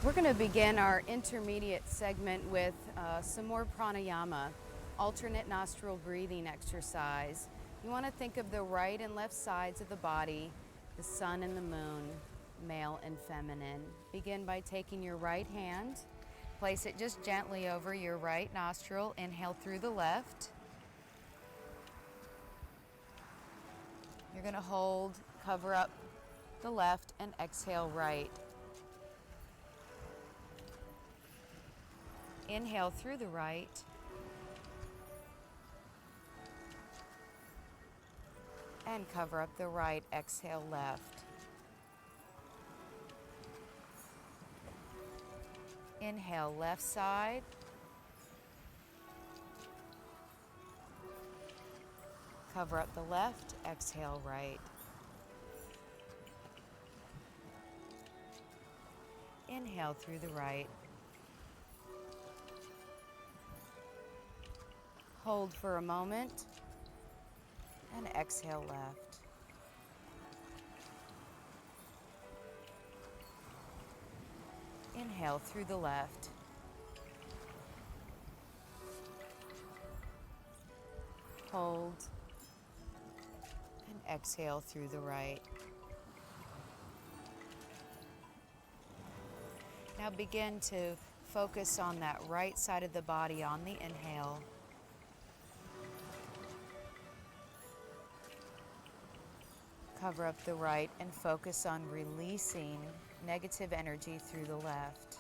We're going to begin our intermediate segment with some more pranayama, alternate nostril breathing exercise. You want to think of the right and left sides of the body, the sun and the moon, male and feminine. Begin by taking your right hand, place it just gently over your right nostril, inhale through the left. You're going to hold, cover up the left, and exhale right. Inhale through the right. And cover up the right, exhale left. Inhale left side. Cover up the left, exhale right. Inhale through the right. Hold for a moment and exhale left. Inhale through the left. Hold and exhale through the right. Now begin to focus on that right side of the body on the inhale. Cover up the right and focus on releasing negative energy through the left.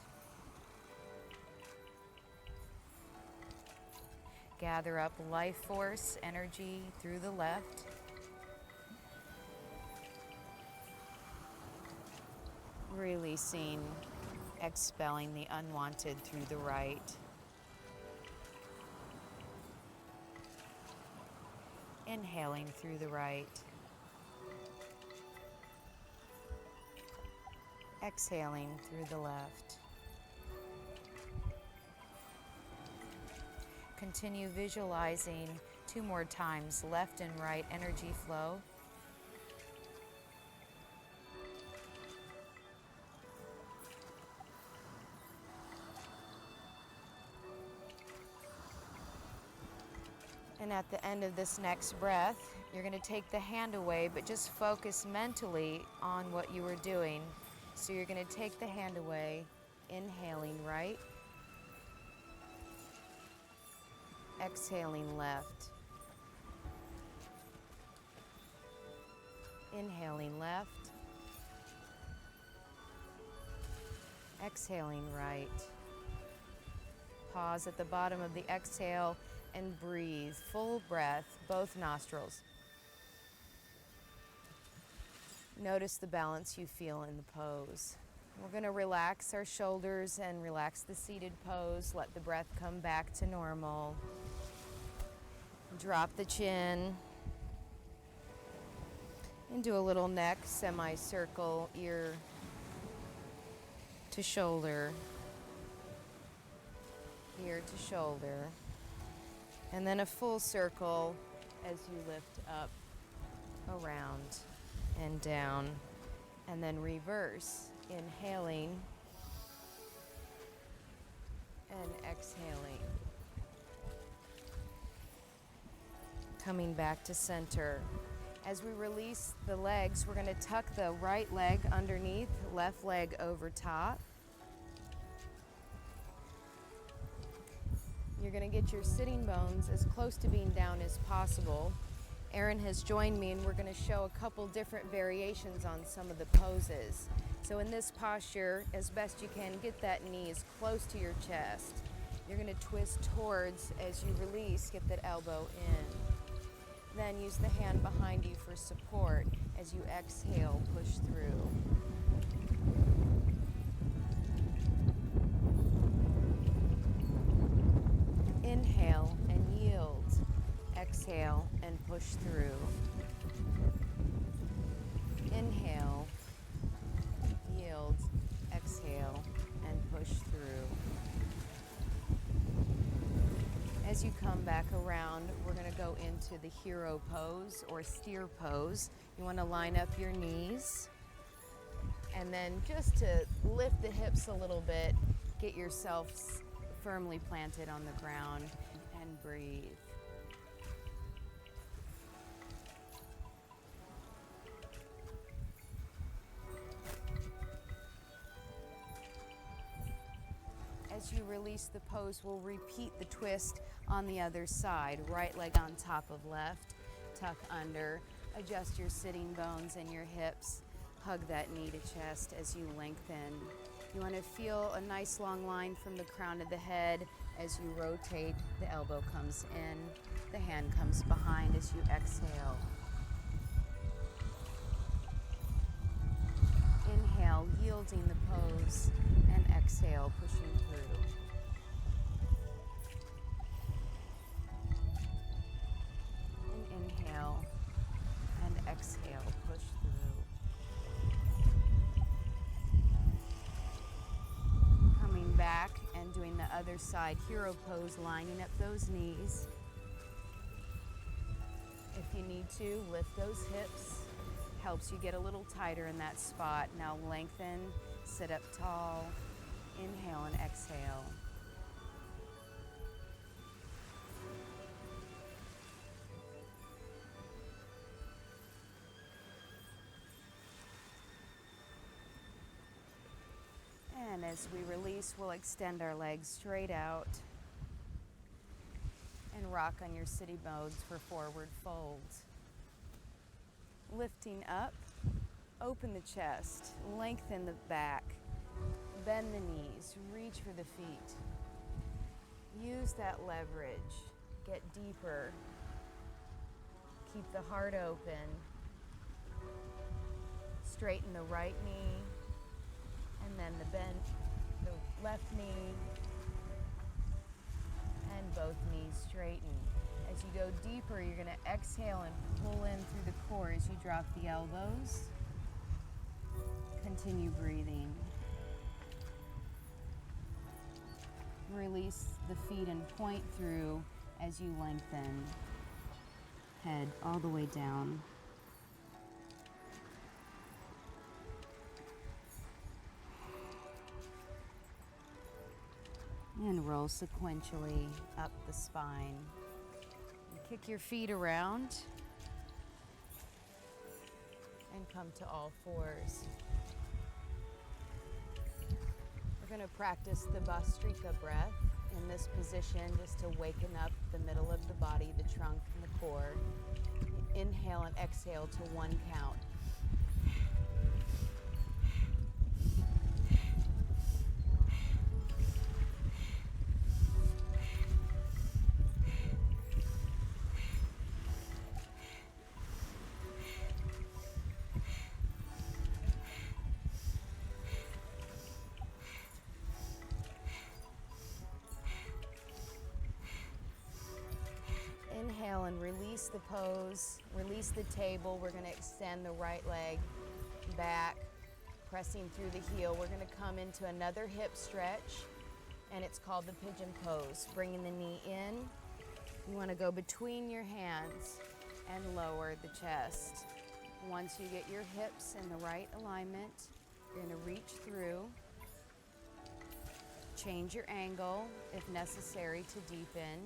Gather up life force energy through the left. Releasing, expelling the unwanted through the right. Inhaling through the right. Exhaling through the left. Continue visualizing 2 more times, left and right energy flow. And at the end of this next breath, you're going to take the hand away, but just focus mentally on what you were doing. So you're going to take the hand away, inhaling right, exhaling left, inhaling left, exhaling right. Pause at the bottom of the exhale and breathe, full breath, both nostrils. Notice the balance you feel in the pose. We're going to relax our shoulders and relax the seated pose. Let the breath come back to normal. Drop the chin. And do a little neck semicircle, ear to shoulder, ear to shoulder. And then a full circle as you lift up, around, and down, and then reverse, inhaling and exhaling. Coming back to center. As we release the legs, we're going to tuck the right leg underneath, left leg over top. You're going to get your sitting bones as close to being down as possible. Erin has joined me and we're going to show a couple different variations on some of the poses. So in this posture, as best you can, get that knee as close to your chest. You're going to twist towards as you release, get that elbow in. Then use the hand behind you for support as you exhale, push through. Inhale and yield. Exhale and push through. Inhale, yield, exhale, and push through. As you come back around, we're going to go into the hero pose or steer pose. You want to line up your knees. And then just to lift the hips a little bit, get yourself firmly planted on the ground and breathe. As you release the pose, we'll repeat the twist on the other side. Right leg on top of left, tuck under, adjust your sitting bones and your hips. Hug that knee to chest as you lengthen. You want to feel a nice long line from the crown of the head. As you rotate, the elbow comes in, the hand comes behind as you exhale. Inhale, yielding the pose, and exhale, pushing through. And inhale, and exhale, push through. Coming back and doing the other side, hero pose, lining up those knees. If you need to, lift those hips. Helps you get a little tighter in that spot. Now lengthen, sit up tall, inhale and exhale. And as we release, we'll extend our legs straight out and rock on your sitting bones for forward folds. Lifting up, open the chest, lengthen the back, bend the knees, reach for the feet. Use that leverage, get deeper, keep the heart open. Straighten the right knee, and then the left knee, and both knees straighten. As you go deeper, you're going to exhale and pull in through the core as you drop the elbows. Continue breathing. Release the feet and point through as you lengthen. Head all the way down. And roll sequentially up the spine. Kick your feet around and come to all fours. We're going to practice the Bhastrika breath in this position just to waken up the middle of the body, the trunk and the core. Inhale and exhale to 1 count. Inhale and release the pose, release the table. We're going to extend the right leg back, pressing through the heel. We're going to come into another hip stretch, and it's called the pigeon pose. Bringing the knee in. You want to go between your hands and lower the chest. Once you get your hips in the right alignment, you're going to reach through. Change your angle if necessary to deepen.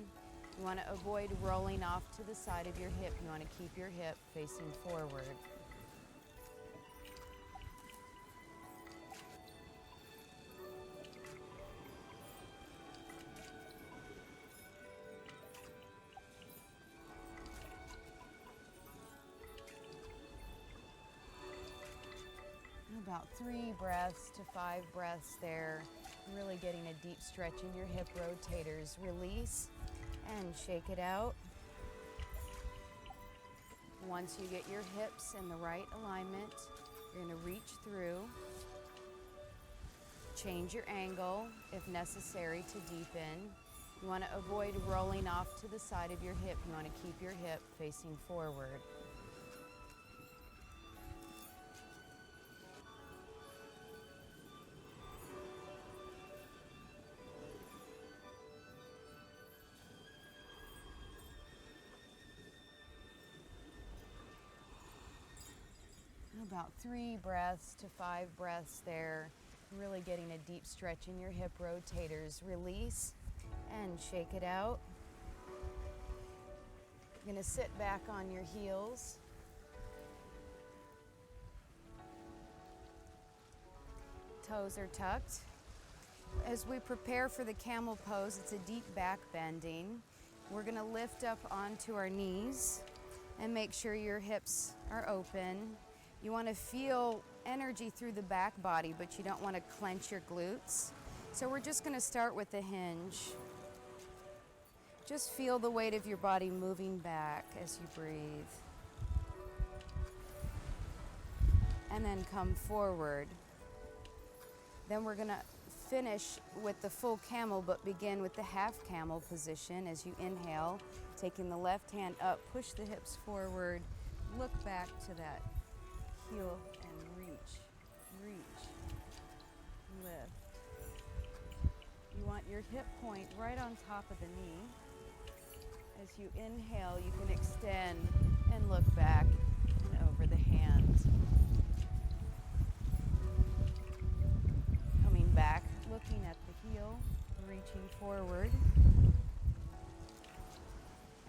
You want to avoid rolling off to the side of your hip. You want to keep your hip facing forward. About 3 breaths to 5 breaths there. Really getting a deep stretch in your hip rotators. Release and shake it out. Once you get your hips in the right alignment, you're going to reach through. Change your angle if necessary to deepen. You want to avoid rolling off to the side of your hip. You want to keep your hip facing forward. About 3 breaths to 5 breaths there. Really getting a deep stretch in your hip rotators. Release and shake it out. You're going to sit back on your heels. Toes are tucked. As we prepare for the camel pose, it's a deep back bending. We're going to lift up onto our knees and make sure your hips are open. You want to feel energy through the back body, but you don't want to clench your glutes. So we're just going to start with the hinge. Just feel the weight of your body moving back as you breathe. And then come forward. Then we're going to finish with the full camel, but begin with the half camel position as you inhale, taking the left hand up, push the hips forward, look back to that heel and reach, lift. You want your hip point right on top of the knee. As you inhale, you can extend and look back and over the hands. Coming back, looking at the heel, reaching forward.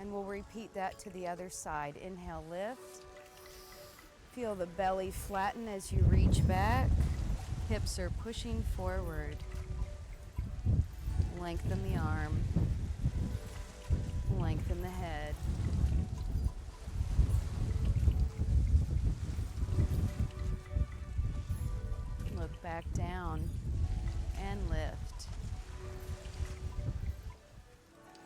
And we'll repeat that to the other side. Inhale, lift. Feel the belly flatten as you reach back. Hips are pushing forward. Lengthen the arm. Lengthen the head. Look back down and lift.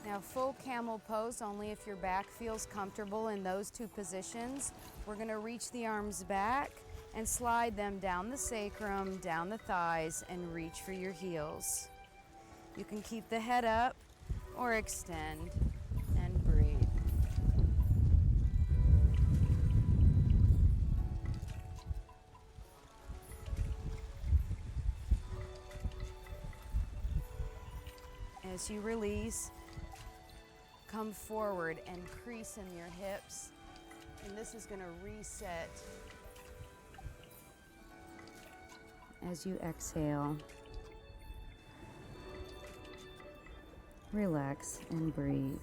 Now full camel pose only if your back feels comfortable in those two positions. We're going to reach the arms back and slide them down the sacrum, down the thighs, and reach for your heels. You can keep the head up or extend and breathe. As you release, come forward and crease in your hips. And this is going to reset as you exhale. Relax and breathe.